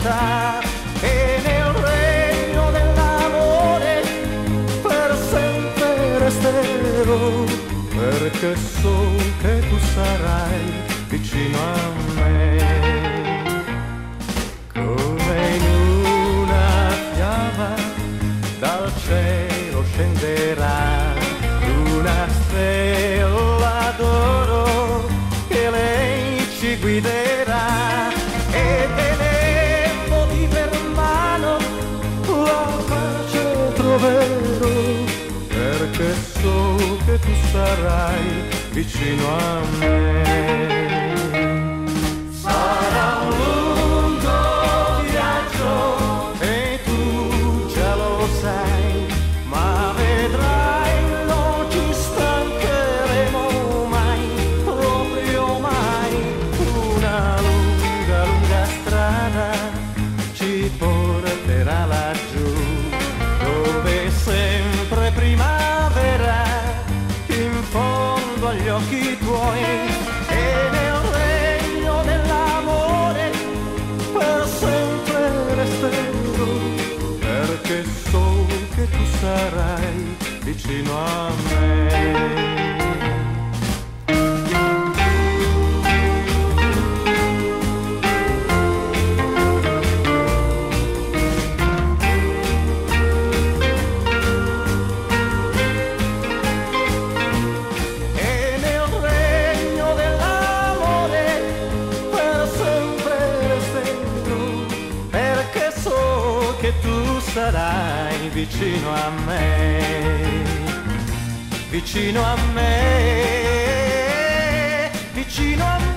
eternità, e nel regno dell'amore per sempre resterò, perché so che tu sarai vicino a me. Come in una fiaba dal cielo scenderà una stella d'oro che lei ci guiderà, e tenendoti per mano la pace troverò, perché so che tu sarai vicino a me. Sarà un lungo viaggio e tu già lo sai, ma vedrai non ci stancheremo mai, proprio mai. Una lunga, lunga strada ci porterà laggiù, dove sempre primavera in fondo agli occhi tuoi, e nel regno dell'amore per sempre resterò, perché so che tu sarai vicino a me. Che tu sarai vicino a me, vicino a me, vicino a me.